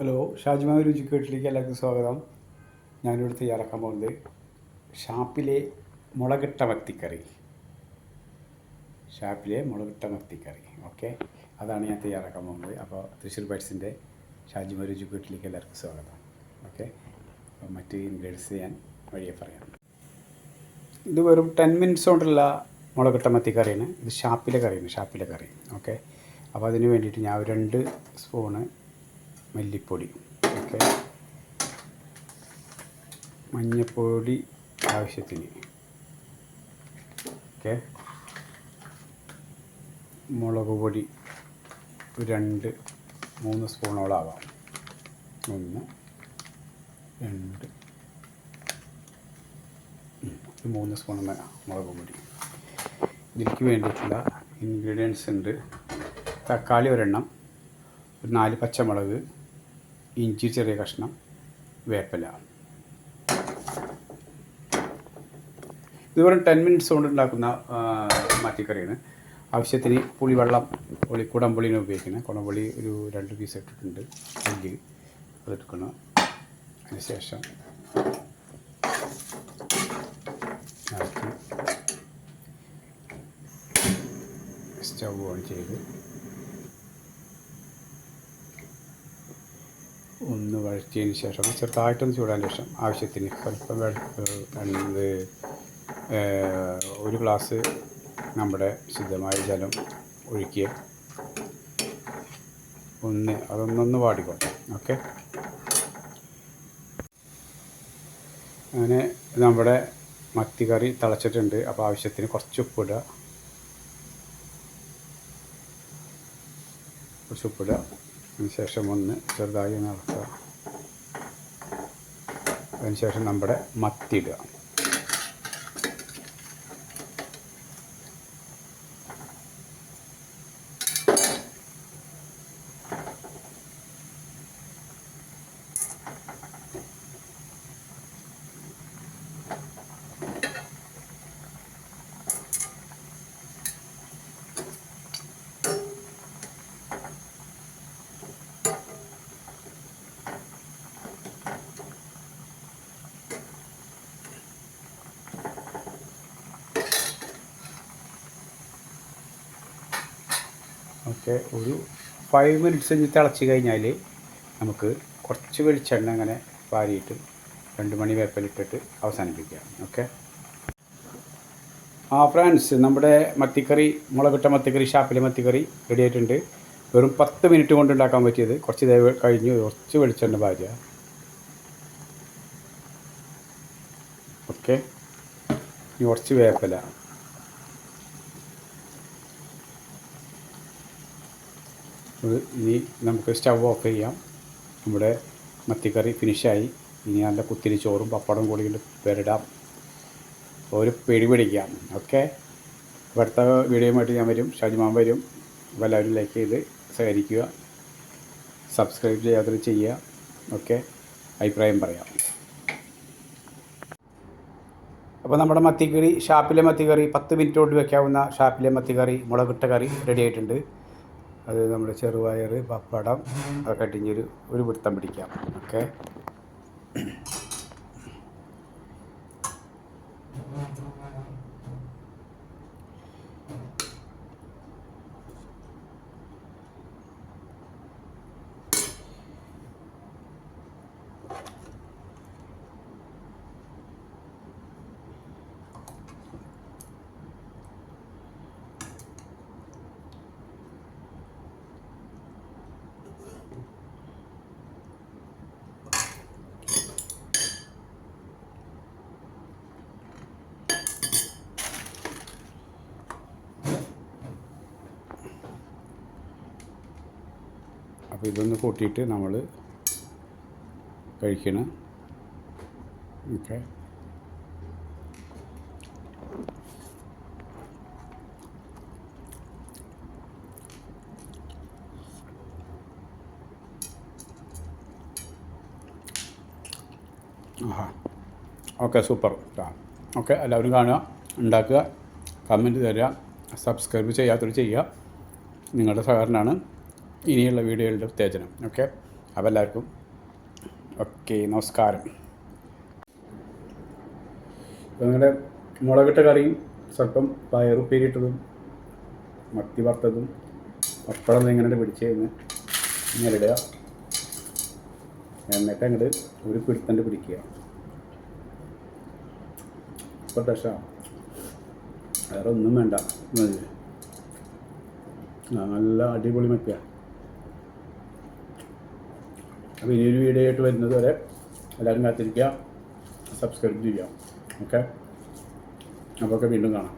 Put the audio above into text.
Hello, ഷാജിമാവ് രുചിക്കൂട്ടിലേക്ക് എല്ലാവർക്കും സ്വാഗതം. ഞാനിവിടെ തയ്യാറാക്കാൻ പോകുന്നത് ഷാപ്പിലെ മുളകിട്ട മത്തിക്കറി. ഓക്കെ, അതാണ് ഞാൻ തയ്യാറാക്കാൻ പോകുന്നത്. അപ്പോൾ തൃശ്ശൂർ ബൈറ്റ്സിൻ്റെ ഷാജിമാവ് രുചിക്കൂട്ടിലേക്ക് എല്ലാവർക്കും സ്വാഗതം. ഓക്കെ, അപ്പോൾ മറ്റ് ഇൻഗ്രീഡിയൻസ് ഞാൻ വഴിയെ പറയാം. ഇത് വെറും 10 മിനിറ്റ്സ് കൊണ്ടുള്ള മുളകിട്ട മത്തിക്കറിയാണ്. ഇത് ഷാപ്പിലെ കറി. ഓക്കെ, അപ്പോൾ അതിന് വേണ്ടിയിട്ട് ഞാൻ 2 സ്പൂണ് മല്ലിപ്പൊടി, ഓക്കെ, മഞ്ഞൾപ്പൊടി ആവശ്യത്തിന്, ഓക്കെ, മുളക് പൊടി 2-3 സ്പൂണോളം ആവാം. 1 2 3 സ്പൂൺ മുളക് പൊടി. ഇതിലേക്ക് വേണ്ടിയിട്ടുള്ള ഇൻഗ്രീഡിയൻസ് ഉണ്ട്: തക്കാളി 1 4 പച്ചമുളക്, ഇഞ്ചി ചെറിയ കഷ്ണം, വേപ്പില. ഇത് വെറും 10 മിനിറ്റ്സ് കൊണ്ട് ഉണ്ടാക്കുന്ന മത്തിക്കറിയാണ്. ആവശ്യത്തിന് പുളിവെള്ളം, കുടംപുളിനെ ഉപയോഗിക്കുന്നത്. കുടംപുളി ഒരു 2 പീസ് ഇട്ടിട്ടുണ്ട്. അതെടുക്കണം. അതിനുശേഷം സ്റ്റൗ ഓൺ ചെയ്ത് ഒന്ന് വഴറ്റിയതിന് ശേഷം ചെറുതായിട്ടൊന്ന് ചൂടാൻ ശേഷം ആവശ്യത്തിന് സ്വല്പം 1 ഗ്ലാസ് നമ്മുടെ ശുദ്ധമായ ജലം ഒഴിക്കുക. അതൊന്നൊന്ന് വാടിക്കോട്ടെ. ഓക്കെ, അങ്ങനെ നമ്മുടെ മത്തിക്കറി തിളച്ചിട്ടുണ്ട്. അപ്പോൾ ആവശ്യത്തിന് കുറച്ച് ഉപ്പിടുക. അതിനുശേഷം ഒന്ന് ചെറുതായി ഇളക്കുക. അതിനുശേഷം നമ്മുടെ മത്തി ഇടുക. ഓക്കെ, ഒരു 5 മിനിറ്റ്സ് കഴിഞ്ഞ് തിളച്ച് കഴിഞ്ഞാൽ നമുക്ക് കുറച്ച് വെളിച്ചെണ്ണ അങ്ങനെ വാരിയിട്ട് 2 മണി വേപ്പിലിട്ടിട്ട് അവസാനിപ്പിക്കാം. ഓക്കെ, ഫ്രണ്ട്സ്, നമ്മുടെ മത്തിക്കറി, മുളകിട്ട മത്തിക്കറി, ഷാപ്പിലെ മത്തിക്കറി റെഡി ആയിട്ടുണ്ട്. വെറും 10 മിനിറ്റ് കൊണ്ട് ഉണ്ടാക്കാൻ പറ്റിയത്. കുറച്ച് കഴിഞ്ഞ് കുറച്ച് വെളിച്ചെണ്ണ വാരുക. ഓക്കെ, ഇനി കുറച്ച് വേപ്പില. ഇനി നമുക്ക് സ്റ്റവ് ഓഫ് ചെയ്യാം. നമ്മുടെ മത്തിക്കറി ഫിനിഷായി. ഇനി നല്ല കുത്തിരി ചോറും പപ്പടം കൂടി പേരിടാം. ഒരു പിടി പിടിക്കാം. ഓക്കെ, അടുത്ത വീഡിയോയുമായിട്ട് ഞാൻ വരും. ഷാജിമാൻ വരും. എല്ലാവരും ലൈക്ക് ചെയ്ത് സഹകരിക്കുക. സബ്സ്ക്രൈബ് ചെയ്യാത്തത് ചെയ്യുക. ഓക്കെ, അഭിപ്രായം പറയാം. അപ്പോൾ നമ്മുടെ മത്തിക്കറി, ഷാപ്പിലെ മത്തിക്കറി, 10 മിനിറ്റ് കൊണ്ട് വയ്ക്കാവുന്ന ഷാപ്പിലെ മത്തിക്കറി, മുളകിട്ട കറി റെഡി ആയിട്ടുണ്ട്. അത് നമ്മുടെ ചെറുപയർ, പപ്പടം അതൊക്കെ ഇട്ടിഞ്ഞൊരു വൃത്തം പിടിക്കാം. ഓക്കെ, അപ്പോൾ ഇതൊന്ന് കൂട്ടിയിട്ട് നമ്മൾ കഴിക്കണം. Okay, okay, super. ഓക്കെ, എല്ലാവരും കാണുക, ഉണ്ടാക്കുക, കമൻറ്റ് തരിക, സബ്സ്ക്രൈബ് ചെയ്യാത്തവർ ചെയ്യുക. നിങ്ങളുടെ സഹകരണമാണ് ഇനിയുള്ള വീഡിയോകളുടെ ഉത്തേജനം. ഓക്കെ, അപ്പോൾ എല്ലാവർക്കും ഓക്കെ, നമസ്കാരം. അപ്പോൾ നിങ്ങളുടെ മുളകിട്ട കറിയും സ്വല്പം പയറുപ്പേരിയിട്ടതും മത്തി വറുത്തതും പപ്പടം ഇങ്ങനെ പിടിച്ച് ഇങ്ങനെ ഇടുക. എന്നിട്ട് അങ്ങോട്ട് ഒരു പിടുത്തണ്ട് പിടിക്കുക. ഇപ്പോൾ ടേസ്റ്റാണ്, വേറെ ഒന്നും വേണ്ട. നല്ല അടിപൊളി മത്തിയ. അപ്പോൾ ഇനിയൊരു വീഡിയോ ആയിട്ട് വരുന്നത് വരെ എല്ലാവരും കാത്തിരിക്കുക, സബ്സ്ക്രൈബ് ചെയ്യുക. ഓക്കെ, അപ്പോൾ വീണ്ടും കാണാം.